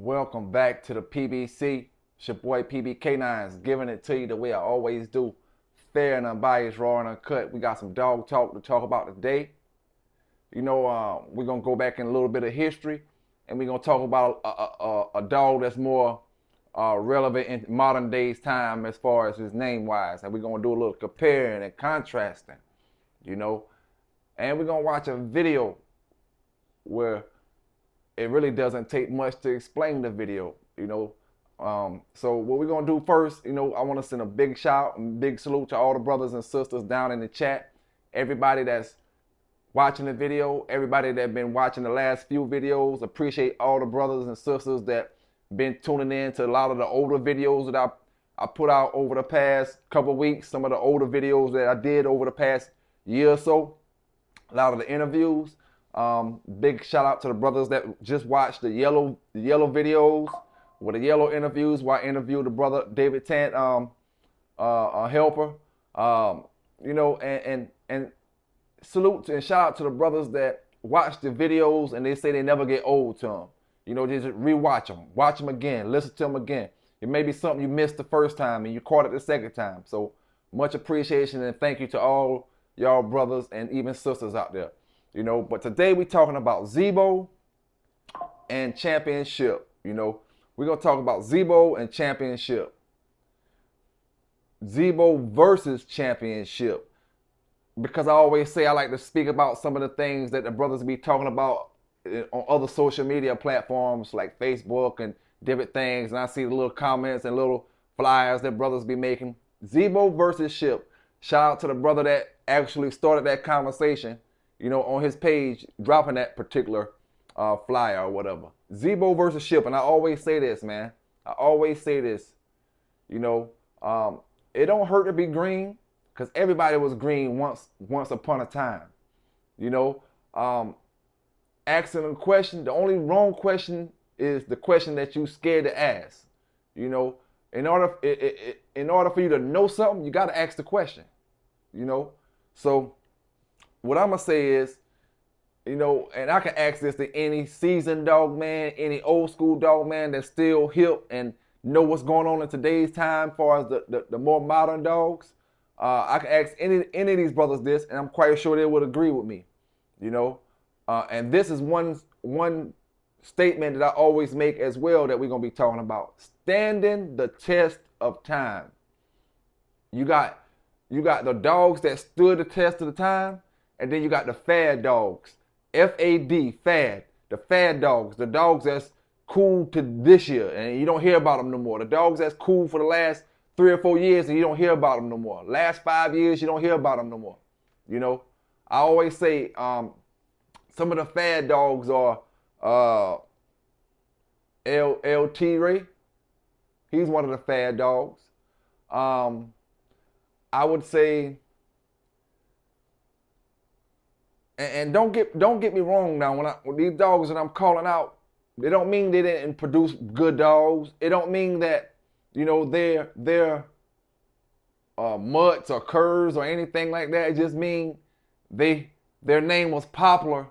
Welcome back to the PBC. It's your boy K9s, giving it to you the way I always do. Fair and unbiased, raw and uncut. We got some dog talk to talk about today. We're going to go back in a little bit of history, and we're going to talk about a dog that's more relevant in modern day's time as far as his name-wise. And we're going to do a little comparing and contrasting, And we're going to watch a video where it really doesn't take much to explain the video, So what we're gonna do first, I want to send a big shout and big salute to all the brothers and sisters down in the chat. Everybody that's watching the video, everybody that's been watching the last few videos. Appreciate all the brothers and sisters that been tuning in to a lot of the older videos that I put out over the past couple of weeks. Some of the older videos that I did over the past year or so. A lot of the interviews. Big shout out to the brothers that just watched the yellow videos with the yellow interviews where I interviewed the brother David Tant, helper. And salute and shout out to the brothers that watch the videos and they say they never get old to them. Just rewatch them, watch them again, listen to them again. It may be something you missed the first time and you caught it the second time. So much appreciation and thank you to all y'all brothers and even sisters out there. But today we're talking about Zebo and championship. We're going to talk about Zebo and championship. Zebo versus championship. Because I always say I like to speak about some of the things that the brothers be talking about on other social media platforms like Facebook and different things. And I see the little comments and little flyers that brothers be making. Zebo versus ship. Shout out to the brother that actually started that conversation. On his page, dropping that particular flyer or whatever. Zebo versus Ship. And I always say this, man. I always say this. It don't hurt to be green because everybody was green once upon a time. Asking a question, the only wrong question is the question that you scared to ask. In order for you to know something, you got to ask the question. So what I'm going to say is, and I can ask this to any seasoned dog man, any old school dog man that's still hip and know what's going on in today's time as far as the more modern dogs. I can ask any of these brothers this, and I'm quite sure they would agree with me. And this is one statement that I always make as well that we're going to be talking about. Standing the test of time. You got the dogs that stood the test of the time. And then you got the fad dogs, F-A-D, fad, the fad dogs, the dogs that's cool to this year and you don't hear about them no more. The dogs that's cool for the last 3 or 4 years and you don't hear about them no more. Last 5 years, you don't hear about them no more. I always say some of the fad dogs are L.T. Ray. He's one of the fad dogs. I would say, and don't get me wrong now, when these dogs that I'm calling out, they don't mean they didn't produce good dogs. It don't mean that, they're mutts or curs or anything like that. It just means their name was popular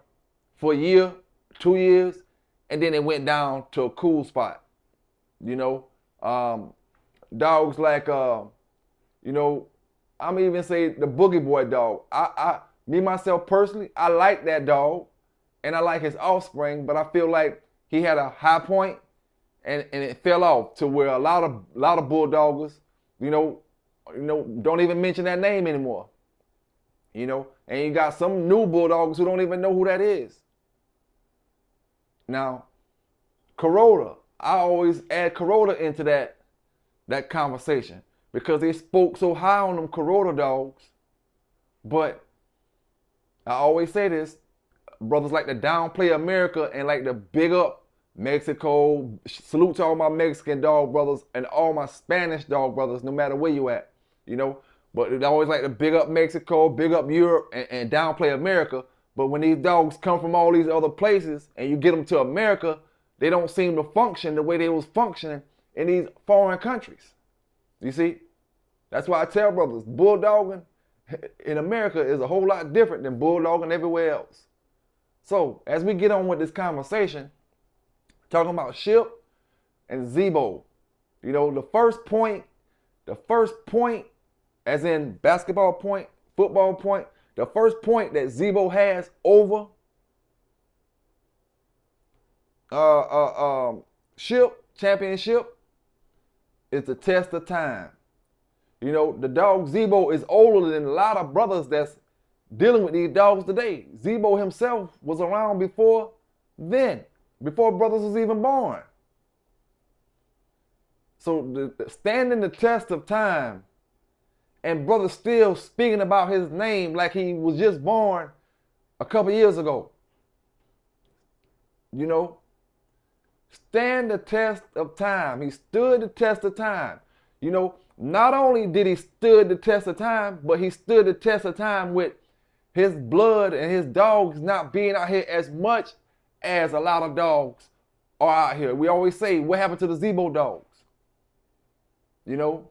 for a year, 2 years, and then it went down to a cool spot. Dogs like I'm even say the Boogie Boy dog. Me, myself, personally, I like that dog, and I like his offspring, but I feel like he had a high point, and it fell off to where a lot of bulldoggers, don't even mention that name anymore. And you got some new bulldogs who don't even know who that is. Now, Corota, I always add Corota into that conversation because they spoke so high on them Corota dogs, but I always say this, brothers like to downplay America and like to big up Mexico. Salute to all my Mexican dog brothers and all my Spanish dog brothers, no matter where you at, But they always like to big up Mexico, big up Europe, and downplay America. But when these dogs come from all these other places and you get them to America, they don't seem to function the way they was functioning in these foreign countries. You see? That's why I tell brothers, bulldogging in America is a whole lot different than bulldogging everywhere else. So as we get on with this conversation, talking about Ship, and Zebo. You know, the first point, as in basketball point, football point, the first point that Zebo has over championship is the test of time. You know, the dog Zebo is older than a lot of brothers that's dealing with these dogs today. Zebo himself was around before brothers was even born. So standing the test of time, and brothers still speaking about his name like he was just born a couple years ago. You know, stand the test of time. He stood the test of time. You know, not only did he stood the test of time, but he stood the test of time with his blood and his dogs not being out here as much as a lot of dogs are out here. We always say, what happened to the Zebo dogs? You know?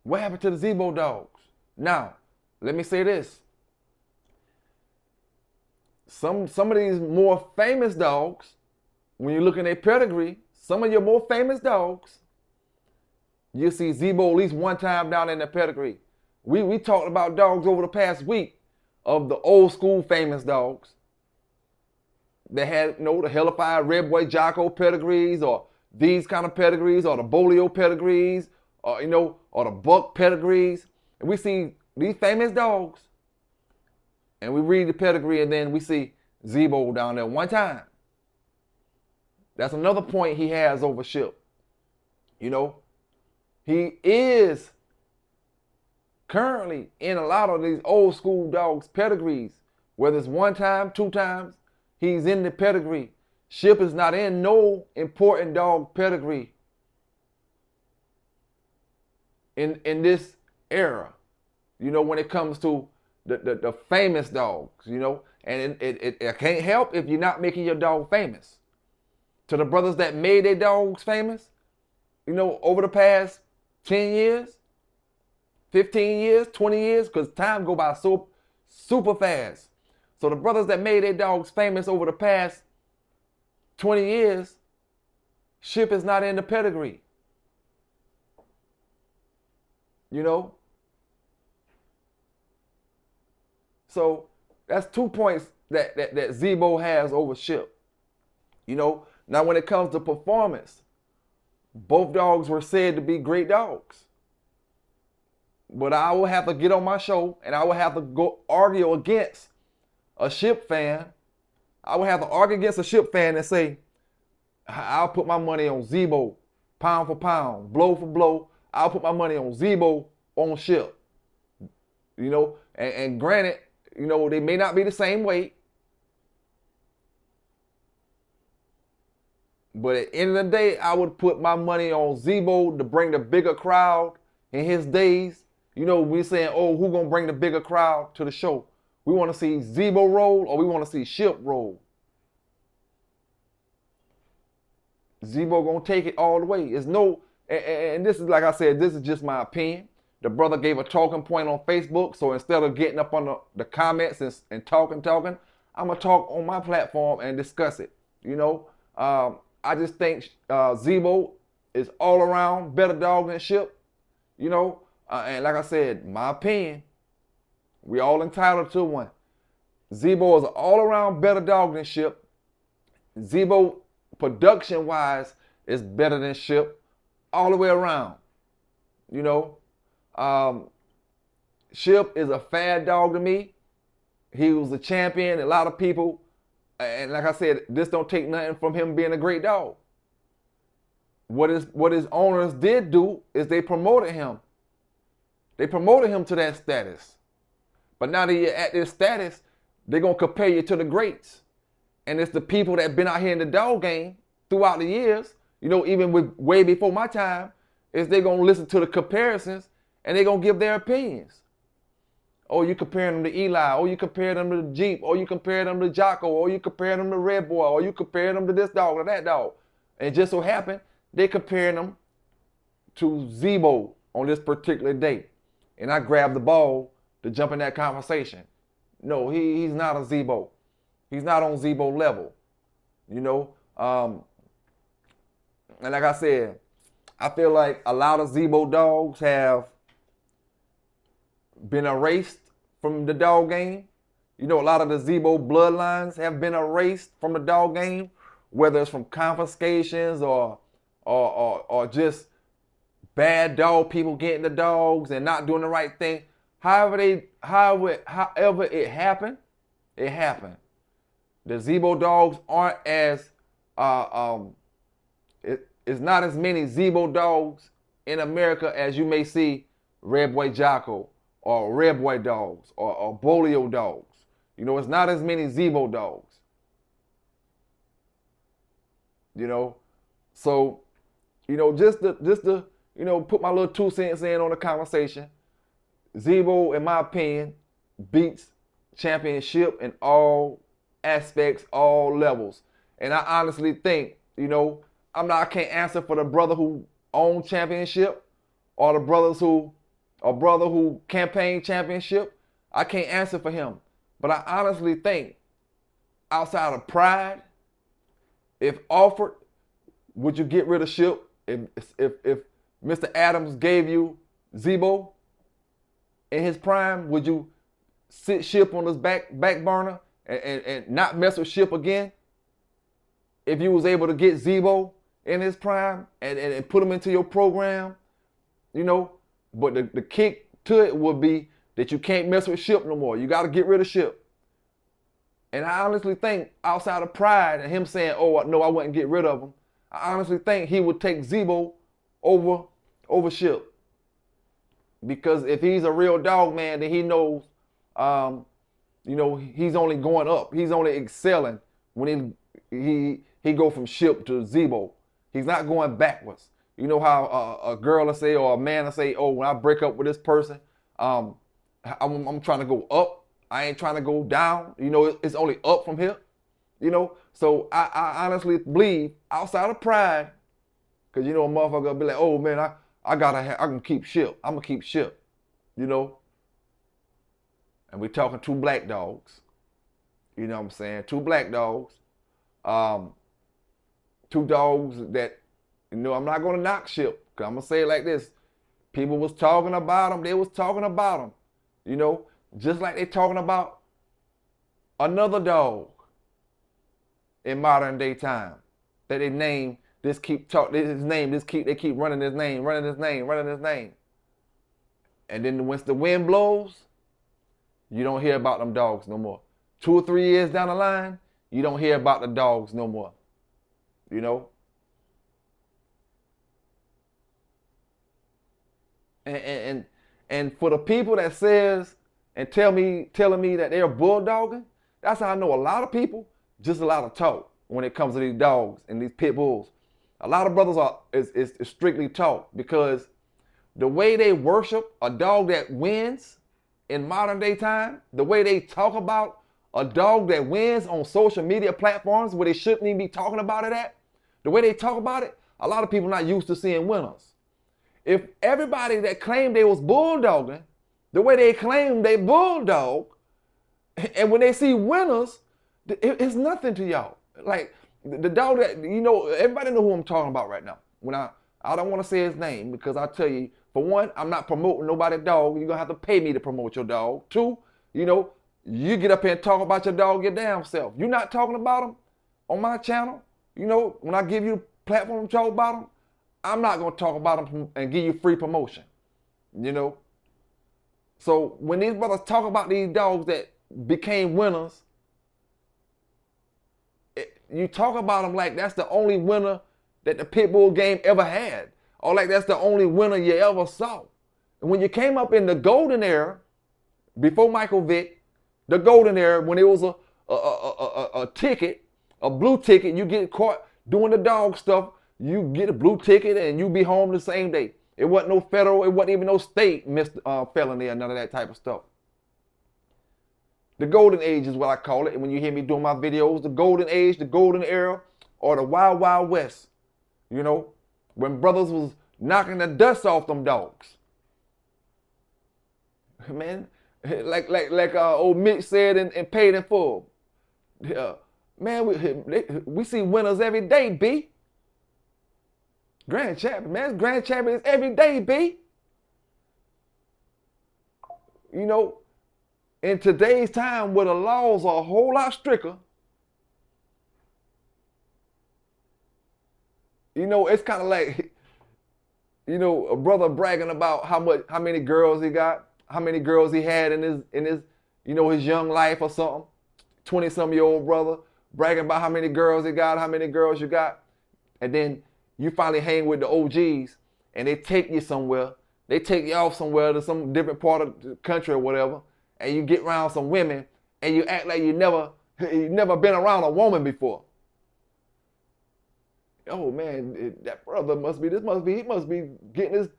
What happened to the Zebo dogs? Now, let me say this. Some of these more famous dogs, when you look in their pedigree, some of your more famous dogs, you see Zebo at least one time down in the pedigree. We talked about dogs over the past week of the old school famous dogs that had, you know, the hellified Red Boy Jocko pedigrees, or these kind of pedigrees, or the Bolio pedigrees, or, you know, or the Buck pedigrees. And we see these famous dogs, and we read the pedigree, and then we see Zebo down there one time. That's another point he has over Ship. You know, he is currently in a lot of these old school dogs' pedigrees. Whether it's one time, two times, he's in the pedigree. Ship is not in no important dog pedigree in this era. You know, when it comes to the famous dogs, you know, and it can't help if you're not making your dog famous. To the brothers that made their dogs famous, you know, over the past 10 years, 15 years, 20 years, because time go by so super fast. So the brothers that made their dogs famous over the past 20 years, Ship is not in the pedigree. You know? So that's 2 points that Zebo has over Ship. You know? Now when it comes to performance, both dogs were said to be great dogs. But I will have to get on my show and I will have to go argue against a Ship fan. I will have to argue against a Ship fan and say, I'll put my money on Zebo, pound for pound, blow for blow. I'll put my money on Zebo on Ship. You know, and granted, you know, they may not be the same weight. But at the end of the day, I would put my money on Zebo to bring the bigger crowd in his days. You know, we're saying, oh, who's going to bring the bigger crowd to the show? We want to see Zebo roll, or we want to see Ship roll. Zebo going to take it all the way. It's no, and this is, like I said, this is just my opinion. The brother gave a talking point on Facebook, so instead of getting up on the comments and talking, I'm going to talk on my platform and discuss it. You know, I just think Zebo is all around better dog than Ship. You know, and like I said, my opinion, we all entitled to one. Zebo is an all around better dog than Ship. Zebo, production wise, is better than Ship all the way around. You know, Ship is a fad dog to me. He was a champion. A lot of people, and like I said, this don't take nothing from him being a great dog. What his owners did do is they promoted him. They promoted him to that status. But now that you're at this status, they're going to compare you to the greats. And it's the people that have been out here in the dog game throughout the years, you know, even with way before my time, is they're going to listen to the comparisons and they're going to give their opinions. Oh, you comparing them to Eli. Oh, you compare them to the Jeep. Oh, you compare them to Jocko. Oh, you compare them to Red Boy. Or you compare them to this dog or that dog. And it just so happened, they comparing them to Zebo on this particular day. And I grabbed the ball to jump in that conversation. No, he's not a Zebo. He's not on Zebo level. you know. And like I said, I feel like a lot of Zebo dogs have been erased from the dog game. You know, a lot of the Zebo bloodlines have been erased from the dog game, whether it's from confiscations or just bad dog people getting the dogs and not doing the right thing. However it happened, it happened. The Zebo dogs aren't as it's not as many Zebo dogs in America as you may see Red Boy Jocko or Red Boy dogs or Bolio dogs. You know, it's not as many Zebo dogs. You know, so you know, just to you know, put my little 2 cents in on the conversation. Zebo, in my opinion, beats championship in all aspects, all levels. And I honestly think, you know, I can't answer for the brother who owned championship or the brother who campaigned championship. I can't answer for him. But I honestly think, outside of pride, if offered, would you get rid of Ship? If Mr. Adams gave you Zebo in his prime, would you sit Ship on his back burner and not mess with Ship again? If you was able to get Zebo in his prime and put him into your program, you know, but the kick to it would be that you can't mess with Ship no more. You got to get rid of Ship. And I honestly think, outside of pride and him saying, oh, no, I wouldn't get rid of him, I honestly think he would take Zebo over Ship. Because if he's a real dog man, then he knows, you know, he's only going up. He's only excelling when he go from Ship to Zebo. He's not going backwards. You know how a girl will say or a man will say, oh, when I break up with this person, I'm trying to go up. I ain't trying to go down. You know, it's only up from here. You know, so I honestly believe, outside of pride, because you know a motherfucker will be like, oh man, I can keep Ship. I'm gonna keep Ship. You know. And we talking 2 black dogs. You know what I'm saying? 2 black dogs. 2 dogs that, you know, I'm not gonna knock Ship. Cause I'm gonna say it like this. People was talking about them. They was talking about them. You know, just like they talking about another dog in modern day time that they name. They keep running his name. And then once the wind blows, you don't hear about them dogs no more. 2 or 3 years down the line, you don't hear about the dogs no more. You know? And for the people that says and telling me that they're bulldogging, that's how I know a lot of people just a lot of talk when it comes to these dogs and these pit bulls. A lot of brothers is strictly talk, because the way they worship a dog that wins in modern day time, the way they talk about a dog that wins on social media platforms where they shouldn't even be talking about it at, the way they talk about it, a lot of people not used to seeing winners. If everybody that claimed they was bulldogging, the way they claim they bulldog, and when they see winners, it's nothing to y'all. Like the dog that, you know, everybody know who I'm talking about right now. When I don't want to say his name, because I tell you, for one, I'm not promoting nobody's dog. You're gonna have to pay me to promote your dog. 2, you know, you get up here and talk about your dog your damn self. You're not talking about him on my channel. You know, when I give you a platform to talk about him, I'm not gonna talk about him and give you free promotion. You know. So when these brothers talk about these dogs that became winners, you talk about them like that's the only winner that the pit bull game ever had, or like that's the only winner you ever saw. And when you came up in the golden era, before Michael Vick, the golden era, when it was a ticket, a blue ticket, you get caught doing the dog stuff, you get a blue ticket and you be home the same day. It wasn't no federal, it wasn't even no state felony or none of that type of stuff. The golden age is what I call it. And when you hear me doing my videos, the golden age, the golden era, or the wild, wild west, you know, when brothers was knocking the dust off them dogs. Man, like old Mitch said and paid in full. Man, we see winners every day, B. Grand champion, man. Grand champions every day, B. You know, in today's time where the laws are a whole lot stricter, you know, it's kind of like, you know, a brother bragging about how many girls he got, how many girls he had in his, you know, his young life or something. 20-some-year-old brother bragging about how many girls he got, how many girls you got. And then you finally hang with the OGs and they take you somewhere. They take you off somewhere to some different part of the country or whatever. And you get around some women and you act like you never been around a woman before. Oh man, that brother he must be getting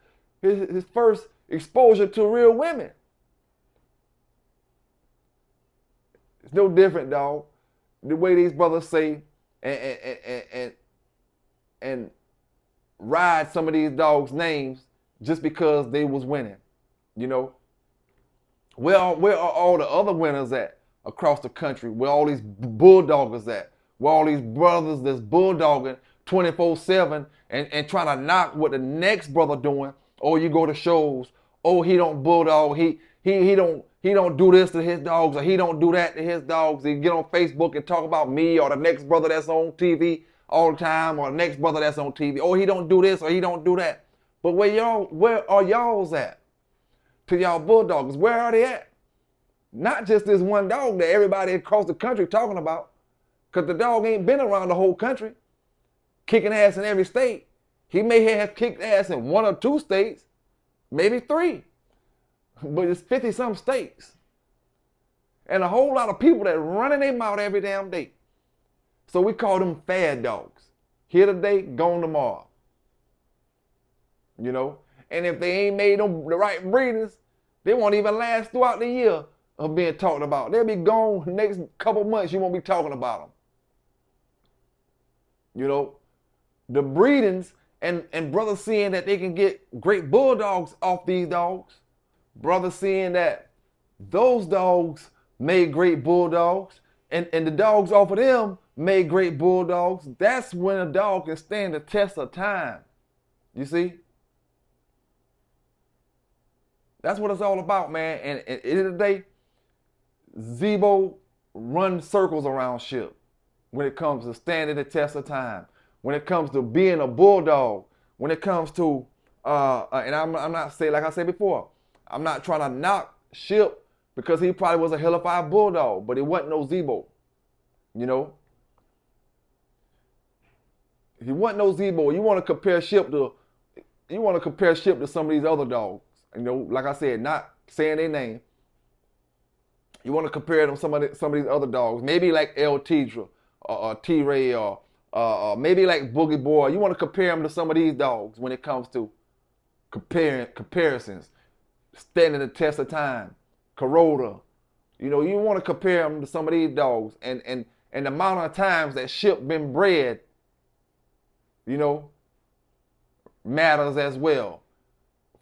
his first exposure to real women. It's no different, dog. The way these brothers say and ride some of these dogs' names just because they was winning, you know. Where are all the other winners at across the country? Where all these bulldoggers at? Where all these brothers that's bulldogging 24/7 and trying to knock what the next brother doing? Oh, you go to shows. Oh, he don't bulldog. He don't do this to his dogs, or he don't do that to his dogs. He get on Facebook and talk about me or the next brother that's on TV all the time, or the next brother that's on TV. Oh, he don't do this or he don't do that. But where are y'all's at? To y'all bulldoggers, where are they at? Not just this one dog that everybody across the country talking about, because the dog ain't been around the whole country, kicking ass in every state. He may have kicked ass in 1 or 2 states, maybe 3. But it's 50-some states. And a whole lot of people that running their mouth every damn day. So we call them fad dogs. Here today, gone tomorrow. You know? And if they ain't made them the right breeders, they won't even last throughout the year of being talked about. They'll be gone the next couple months. You won't be talking about them. You know? The breedings and brothers seeing that they can get great bulldogs off these dogs. Brothers seeing that those dogs made great bulldogs and the dogs off of them made great bulldogs. That's when a dog can stand the test of time. You see? That's what it's all about, man. And at the end of the day, Zebo runs circles around Ship when it comes to standing the test of time. When it comes to being a bulldog. When it comes to, and I'm not saying, like I said before, I'm not trying to knock Ship because he probably was a hellified bulldog, but he wasn't no Zebo. You know? He wasn't no Zebo. You want to compare Ship to some of these other dogs. You know, like I said, not saying their name. You want to compare them to some of these other dogs. Maybe like El Tidra or T-Ray or maybe like Boogie Boy. You want to compare them to some of these dogs when it comes to comparisons. Standing the test of time, Corota. You know, you want to compare them to some of these dogs and the amount of times that Ship been bred, you know, matters as well.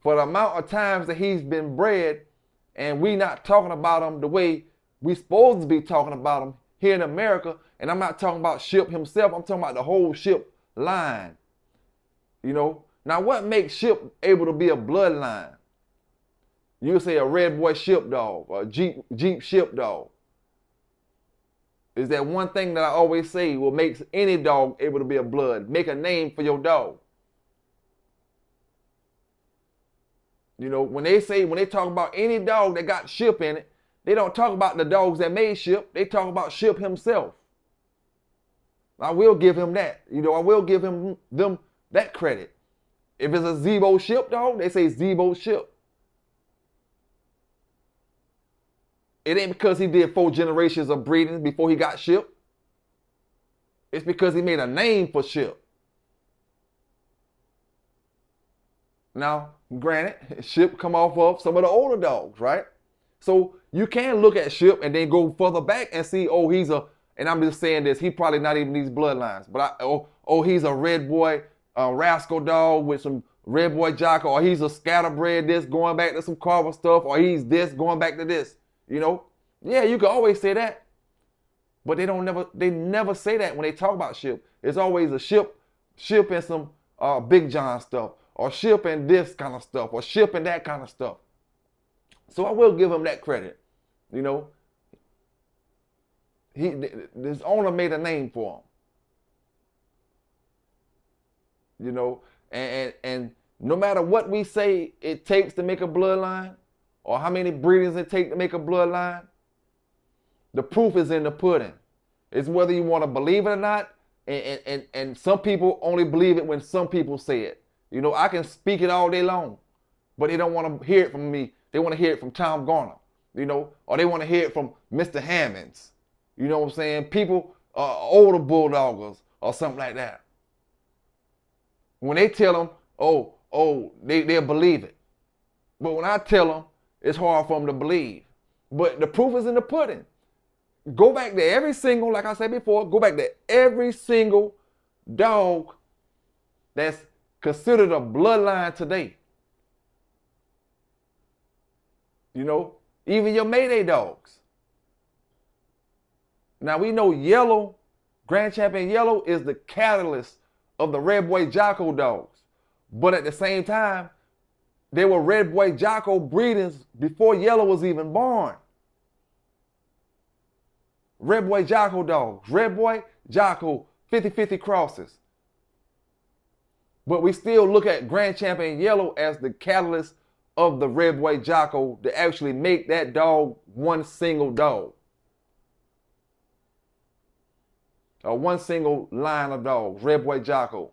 For the amount of times that he's been bred and we not talking about him the way we supposed to be talking about him here in America, and I'm not talking about Ship himself, I'm talking about the whole Ship line. You know, now what makes Ship able to be a bloodline? You say a red boy Ship dog, or a Jeep Ship dog. Is that one thing that I always say will make any dog able to be a blood. Make a name for your dog. You know, when they talk about any dog that got Ship in it, they don't talk about the dogs that made Ship. They talk about Ship himself. I will give him that. You know, I will give them that credit. If it's a Zebo Ship dog, they say Zebo Ship. It ain't because he did 4 generations of breeding before he got Ship. It's because he made a name for Ship. Now, granted, Ship come off of some of the older dogs, right? So you can look at Ship and then go further back and see, oh, and I'm just saying this, he probably not even these bloodlines, but he's a red boy rascal dog with some red boy jock, or he's a scatterbred this going back to some Carver stuff, or he's this going back to this, you know? Yeah, you can always say that. But they never say that when they talk about ship. It's always a ship and some Big John stuff, or ship and this kind of stuff, or ship and that kind of stuff. So I will give him that credit. You know, this owner made a name for him. You know, and no matter what we say it takes to make a bloodline, or how many breedings it takes to make a bloodline, the proof is in the pudding. It's whether you want to believe it or not, and some people only believe it when some people say it. You know, I can speak it all day long, but they don't want to hear it from me. They want to hear it from Tom Garner, you know, or they want to hear it from Mr. Hammonds. You know what I'm saying? People, older bulldoggers or something like that. When they tell them, they'll believe it. But when I tell them, it's hard for them to believe. But the proof is in the pudding. Go back to every single, like I said before, go back to every single dog that's considered a bloodline today. You know, even your Mayday dogs. Now we know Yellow, Grand Champion Yellow is the catalyst of the Red Boy Jocko dogs. But at the same time, they were Red Boy Jocko breedings before Yellow was even born. Red Boy Jocko dogs, Red Boy Jocko 50-50 crosses. But we still look at Grand Champion Yellow as the catalyst of the Red Boy Jocko to actually make that dog one single dog. Or one single line of dogs, Red Boy Jocko.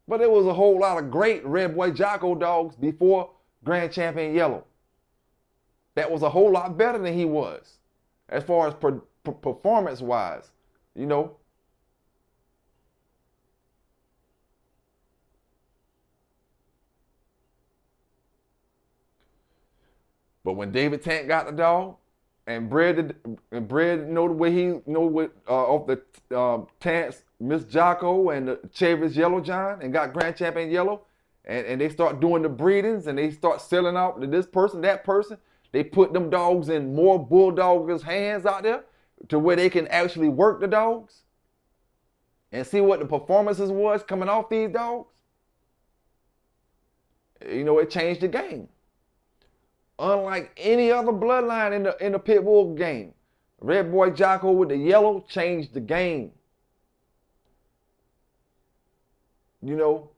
But there was a whole lot of great Red Boy Jocko dogs before Grand Champion Yellow. That was a whole lot better than he was, as far as performance-wise, you know. But when David Tant got the dog, and Bred know the way he know what off the Tants, Miss Jocko and the Chavis Yellow John, and got Grand Champion Yellow, and they start doing the breedings and they start selling out to this person, that person. They put them dogs in more bulldoggers' hands out there to where they can actually work the dogs and see what the performances was coming off these dogs. You know, it changed the game. Unlike any other bloodline in the pit bull game, Red Boy Jocko with the yellow changed the game. You know,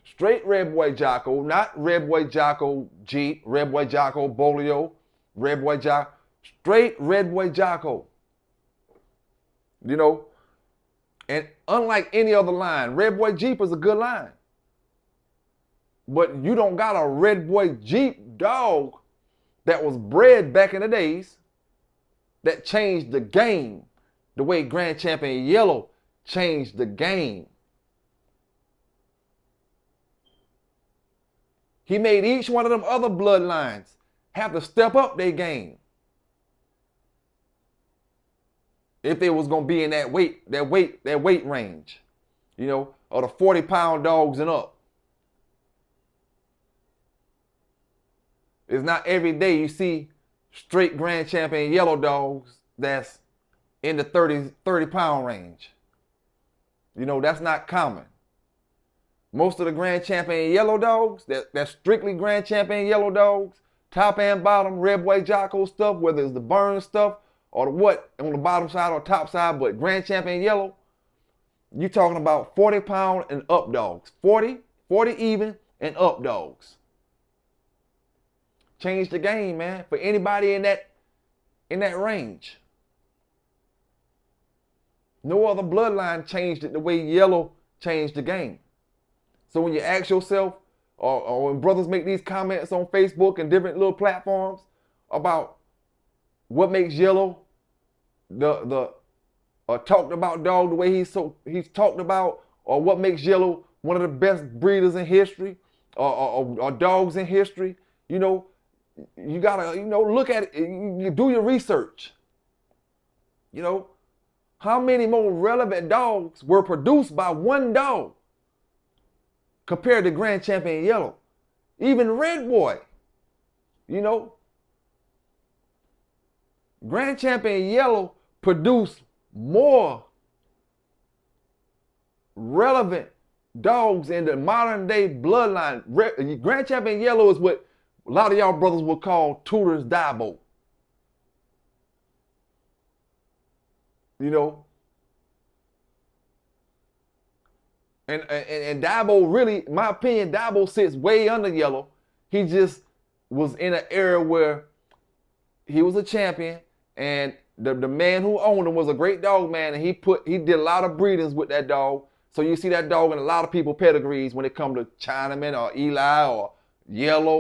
straight Red Boy Jocko, not Red Boy Jocko Jeep, Red Boy Jocko Bolio, Red Boy Jocko, straight Red Boy Jocko. You know, and unlike any other line, Red Boy Jeep is a good line. But you don't got a Red Boy Jeep dog that was bred back in the days that changed the game the way Grand Champion Yellow changed the game. He made each one of them other bloodlines have to step up their game if they was gonna be in that weight range, you know, or the 40-pound dogs and up. It's not every day you see straight Grand Champion Yellow dogs that's in the 30-pound range. You know, that's not common. Most of the Grand Champion Yellow dogs, that's strictly Grand Champion Yellow dogs, top and bottom, Red Boy Jocko stuff, whether it's the burn stuff or the what on the bottom side or top side, but Grand Champion Yellow, you're talking about 40-pound and up dogs. 40 even and up dogs. Change the game, man, for anybody in that range. No other bloodline changed it the way Yellow changed the game. So when you ask yourself, or when brothers make these comments on Facebook and different little platforms about what makes Yellow the talked about dog the way he's talked about, or what makes Yellow one of the best breeders in history, or dogs in history, you know, you gotta, you know, look at it, you do your research. You know, how many more relevant dogs were produced by one dog compared to Grand Champion Yellow? Even Red Boy, you know. Grand Champion Yellow produced more relevant dogs in the modern day bloodline. Grand Champion Yellow is what a lot of y'all brothers would call Tudor's Zebo. You know, and Zebo really, in my opinion, Zebo sits way under Yellow. He just was in an era where he was a champion, and the man who owned him was a great dog man, and he did a lot of breedings with that dog. So you see that dog in a lot of people's pedigrees when it comes to Chinaman or Eli or Yellow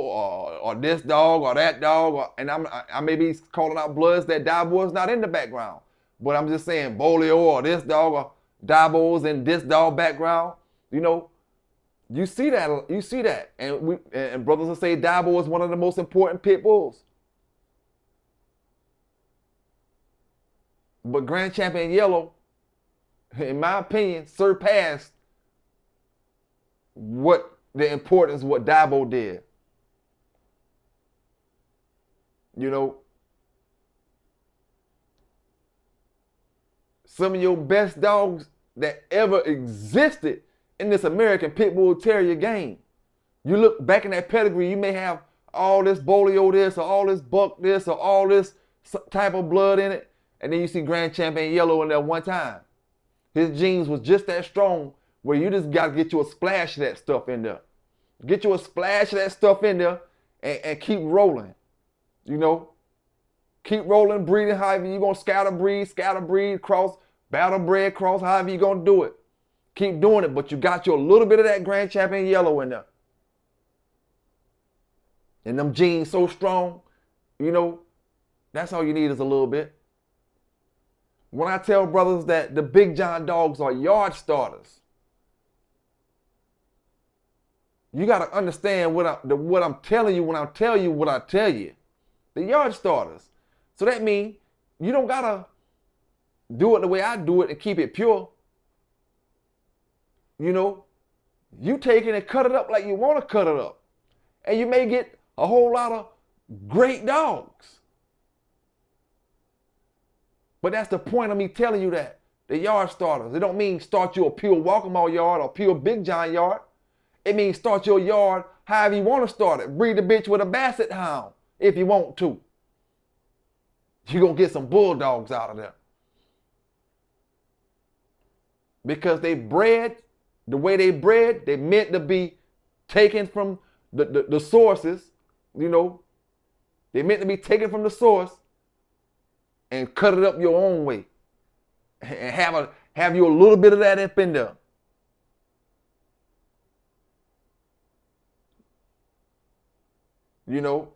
or this dog or that dog. And I may be calling out bloods that Zebo is not in the background. But I'm just saying Bolio or this dog or Zebo's in this dog background. You know, you see that. And brothers will say Zebo is one of the most important pit bulls. But Grand Champion Yellow, in my opinion, surpassed what the importance of what Zebo did. You know, some of your best dogs that ever existed in this American Pit Bull Terrier game. You look back in that pedigree, you may have all this Bolio this or all this Buck this or all this type of blood in it. And then you see Grand Champion Yellow in there one time. His genes was just that strong where you just got to get you a splash of that stuff in there. Get you a splash of that stuff in there and keep rolling. You know, keep rolling, breeding, however you're going to scatter breed, cross, battle bred, cross, however you're going to do it. Keep doing it, but you got you a little bit of that Grand Champion Yellow in there. And them genes so strong, you know, that's all you need is a little bit. When I tell brothers that the Big John dogs are yard starters, you got to understand what I'm telling you when I tell you what I tell you. The yard starters. So that means you don't got to do it the way I do it and keep it pure. You know, you take it and cut it up like you want to cut it up. And you may get a whole lot of great dogs. But that's the point of me telling you that. The yard starters. It don't mean start you a pure Walkmore yard or pure Big John yard. It means start your yard however you want to start it. Breed the bitch with a Basset Hound if you want to. You're going to get some bulldogs out of there. Because they bred, the way they bred, they meant to be taken from the sources, you know. They meant to be taken from the source and cut it up your own way. And have you a little bit of that up in there. You know?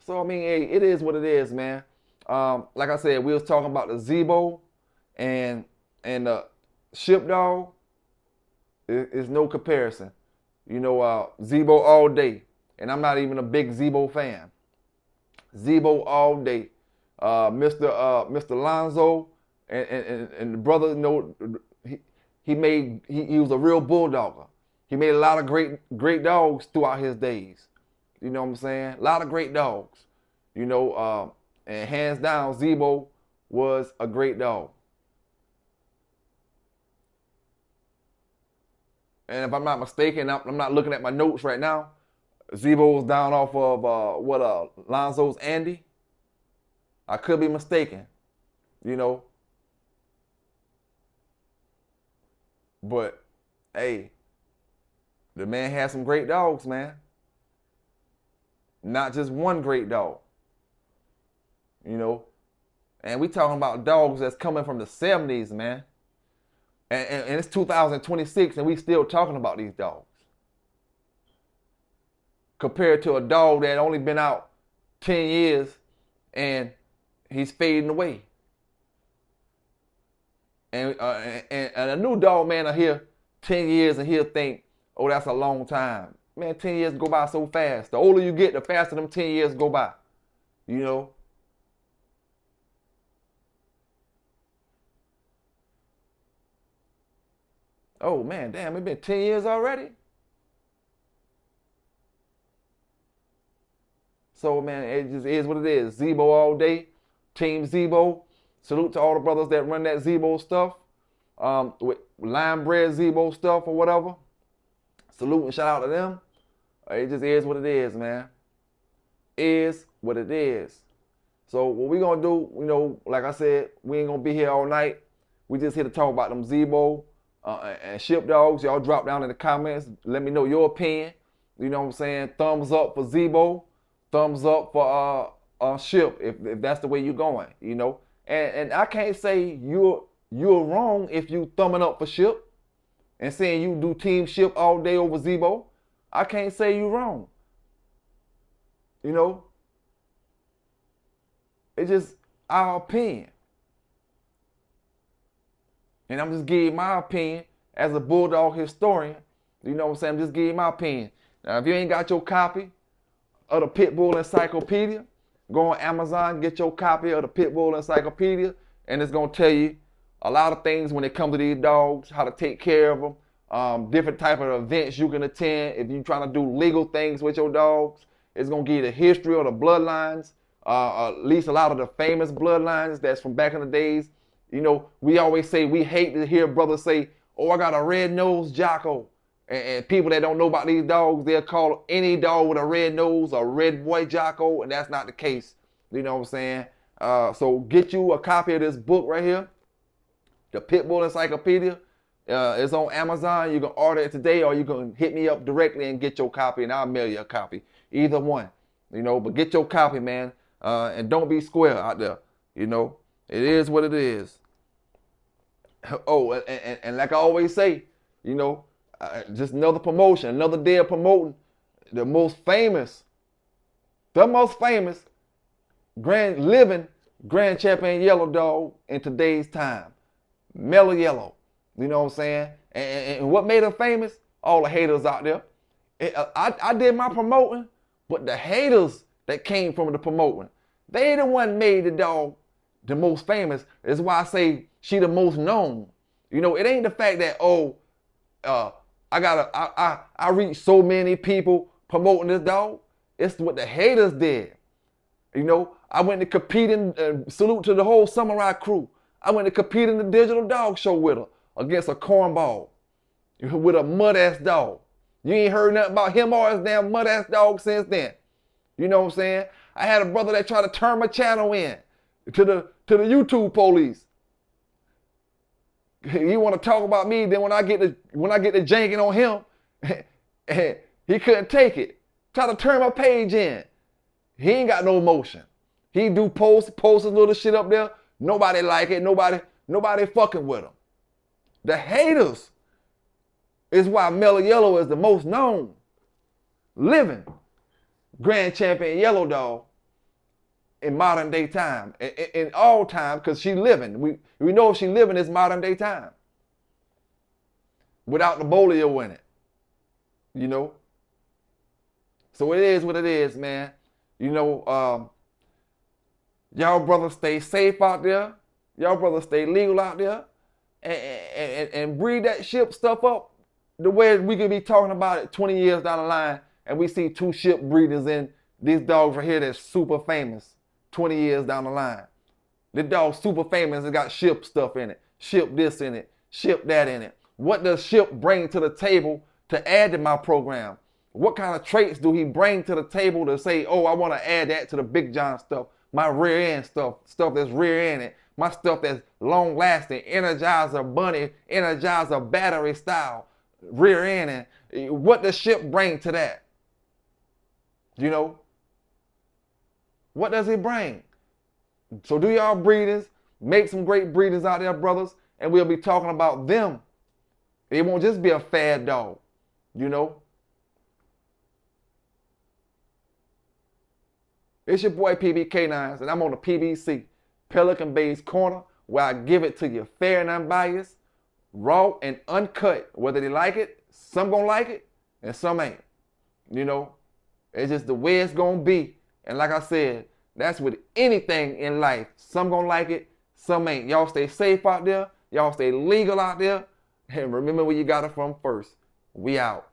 So, I mean, hey, it is what it is, man. Like I said, we was talking about the Zebo and the Sheepdog. It's no comparison. You know, Zebo all day. And I'm not even a big Zebo fan. Zebo all day. Mr. Lonzo and the brother, you know, he was a real bulldogger. He made a lot of great dogs throughout his days. You know what I'm saying? A lot of great dogs. You know, and hands down, Zebo was a great dog. And if I'm not mistaken, I'm not looking at my notes right now. Zebo was down off of Lonzo's Andy. I could be mistaken, you know. But hey, the man had some great dogs, man. Not just one great dog. You know. And we talking about dogs that's coming from the 70s, man. And it's 2026 and we still talking about these dogs. Compared to a dog that only been out 10 years and he's fading away. And a new dog man will hear 10 years and he'll think, oh, that's a long time. Man, 10 years go by so fast. The older you get, the faster them 10 years go by. You know? Oh, man, damn, it been 10 years already? So, man, it just is what it is. Zebo all day. Team Zebo. Salute to all the brothers that run that Zebo stuff. With lime bread Zebo stuff or whatever. Salute and shout out to them. It just is what it is, man. Is what it is. So what we gonna do, like I said, we ain't gonna be here all night. We just here to talk about them Zebo and ship dogs. Y'all drop down in the comments. Let me know your opinion. You know what I'm saying? Thumbs up for Zebo. Thumbs up for ship if that's the way you're going. And I can't say you're wrong if you thumbing up for ship and saying you do team ship all day over Zebo. I can't say you wrong. It's just our opinion. And I'm just giving my opinion as a Bulldog historian. You know what I'm saying? I'm just giving my opinion. Now, if you ain't got your copy of the Pitbull Encyclopedia, go on Amazon, get your copy of the Pitbull Encyclopedia, and it's going to tell you a lot of things when it comes to these dogs, how to take care of them, different type of events you can attend. If you're trying to do legal things with your dogs, it's going to give you the history of the bloodlines, at least a lot of the famous bloodlines that's from back in the days. We always say we hate to hear brothers say, oh, I got a red-nosed Jocko. And people that don't know about these dogs, they'll call any dog with a red nose a red boy Jocko, and that's not the case. You know what I'm saying? So get you a copy of this book right here, the Pitbull Encyclopedia. It's on Amazon. You can order it today, or you can hit me up directly and get your copy, and I'll mail you a copy. Either one. But get your copy, man. And don't be square out there. It is what it is. Oh, and like I always say, just another promotion, another day of promoting the most famous living Grand Champion Yellow Dog in today's time. Mellow Yellow. You know what I'm saying? And what made him famous? All the haters out there. I did my promoting, but the haters that came from the promoting, they the one made the dog the most famous. That's why I say she the most known. It ain't the fact that, I reached so many people promoting this dog. It's what the haters did. I went to compete in, salute to the whole Samurai crew. I went to compete in the digital dog show with her against a cornball with a mud-ass dog. You ain't heard nothing about him or his damn mud-ass dog since then. You know what I'm saying? I had a brother that tried to turn my channel in to the YouTube police. He want to talk about me, then when I get to janking on him, he couldn't take it. Try to turn my page in. He ain't got no emotion. He do post a little shit up there. Nobody like it. Nobody fucking with him. The haters is why Mellow Yellow is the most known living Grand Champion Yellow Dog in modern day time, in all time, because she living. We know if she living, it's modern day time. Without the bolio in it, So it is what it is, man. Y'all brothers stay safe out there. Y'all brothers stay legal out there, and breed that ship stuff up the way we could be talking about it 20 years down the line, and we see two ship breeders in these dogs right here that's super famous. 20 years down the line. The dog's super famous and got ship stuff in it. Ship this in it. Ship that in it. What does ship bring to the table to add to my program? What kind of traits do he bring to the table to say, oh, I want to add that to the Big John stuff, my rear end stuff that's rear ended, my stuff that's long lasting, Energizer Bunny, Energizer battery style, rear end. And what does ship bring to that? What does he bring? So do y'all breeders, make some great breeders out there, brothers, and we'll be talking about them. It won't just be a fad dog, It's your boy PB K9s, and I'm on the PBC, Pelican Bay's Corner, where I give it to you fair and unbiased, raw and uncut. Whether they like it, some gonna like it, and some ain't. It's just the way it's gonna be. And like I said, that's with anything in life. Some gonna like it, some ain't. Y'all stay safe out there. Y'all stay legal out there. And remember where you got it from first. We out.